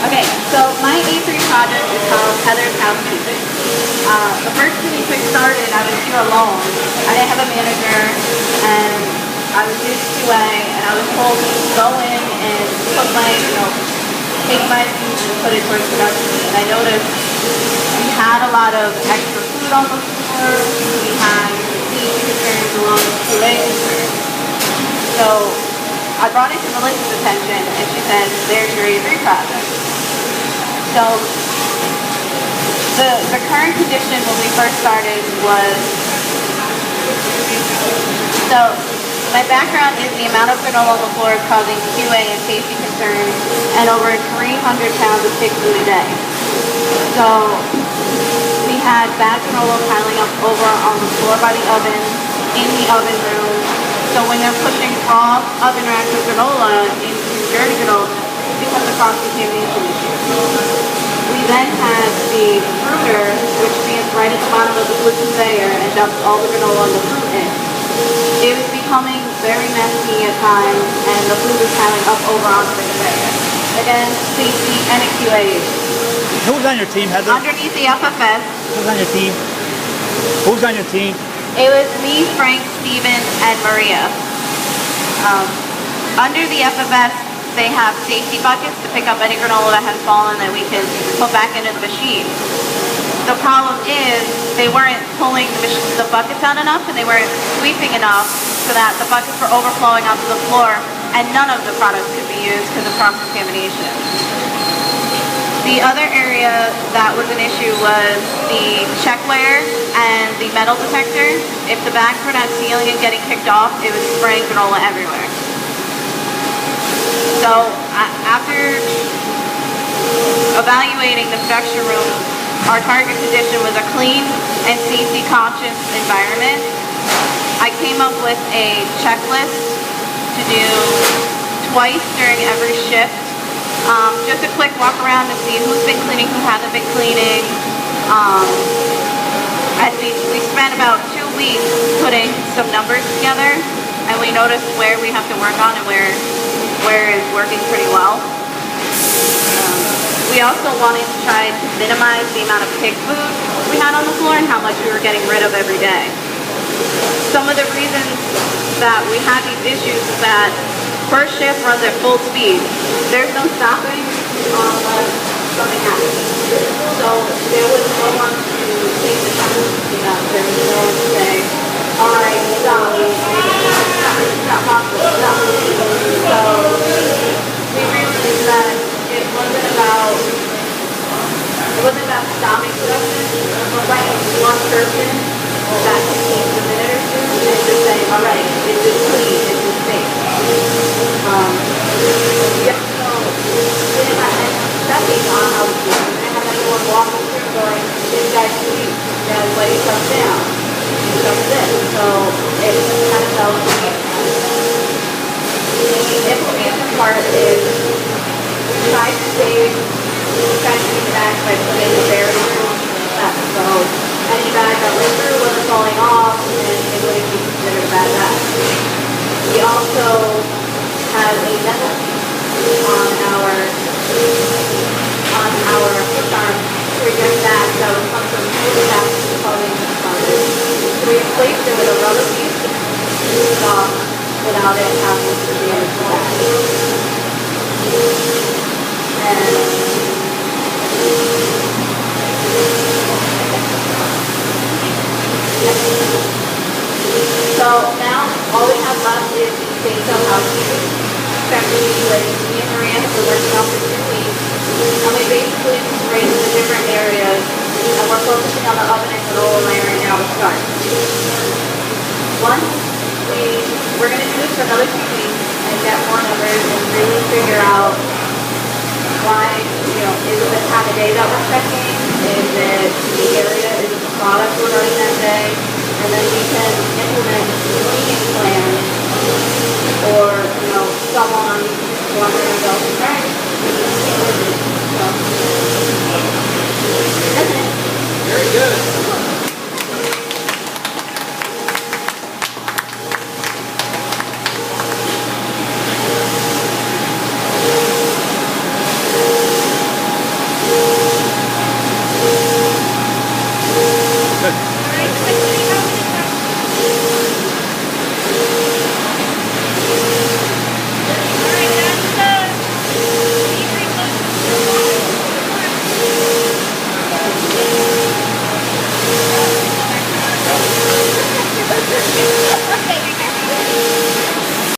Okay, so my A3 project is called Heather's Housekeeping. The first 2 weeks I started, I was here alone. I didn't have a manager, and I was new to QA, and I was told to go in and put my, take my food and put it towards production. And I noticed we had a lot of extra food on the floor. We had safety concerns along with QA concerns. So I brought it to Melissa's attention, and she said, "There's your A3 project." So the current condition when we first started was, so my background is the amount of granola on the floor is causing QA and safety concerns and over 300 pounds of pig food a day. So we had bad granola piling up over on the floor by the oven, in the oven room. So when they're pushing raw oven racks of granola into dirty granola, it becomes a cross-contamination issue. We then had the extruder, which stands right at the bottom of the wood conveyor and dumps all the granola and the fruit in. It was becoming very messy at times, and the food was piling up over onto the conveyor. Again, safety and a QA issue. Who was on your team, Heather? Underneath the FFS. Who was on your team? Who was on your team? It was me, Frank, Steven, and Maria. Under the FFS, they have safety buckets to pick up any granola that has fallen that we can put back into the machine. The problem is they weren't pulling the buckets out enough, and they weren't sweeping enough so that the buckets were overflowing onto the floor, and none of the products could be used because of cross-contamination. The other area that was an issue was the check layer and the metal detector. If the bags were not sealing and getting kicked off, it was spraying granola everywhere. So after evaluating the production room, our target condition was a clean and safety conscious environment. I came up with a checklist to do twice during every shift. Just a quick walk around to see who's been cleaning, who hasn't been cleaning. And we spent about 2 weeks putting some numbers together, and we noticed where we have to work on and where is working pretty well. We also wanted to try to minimize the amount of pig food we had on the floor and how much we were getting rid of every day. Some of the reasons that we had these issues is that first shift runs at full speed. There's no stopping unless something happens. So there was no one to take the time to speed up. There was no one to say, all right, stop. It's not possible. Stop. So we realized that it wasn't about stopping production, but finding one person that can keep the minute or two and just say, all right, is this clean? Is this safe? Yeah, so we didn't have any checking on how to do it. We didn't have anyone walking through going, this guy's clean. Guys, let it come down. Just this. So it kind of fell into the implementation part is we tried to save the bags by putting the barrier on the set. So any bag that went through wasn't falling off, and it wouldn't be considered a bad bag. We also had a metal piece on our push arm to reject bags that would come from the back causing discomfort. So we replaced it with a rubber piece to stop without it having to damage the bag. So now all we have left is the Seiso housekeeping. Especially with me and Maria have been working on for 2 weeks. And we basically sprayed in the different areas, and we're focusing on the oven and granola layering now to start. Once we're going to do this for another 2 weeks and get more numbers and really figure out why, is it the time of day that we're checking? Is it the area? Is it the product we're running that day? And then we can implement cleaning plans, or someone wondering and go, all right, so that's it. Very good.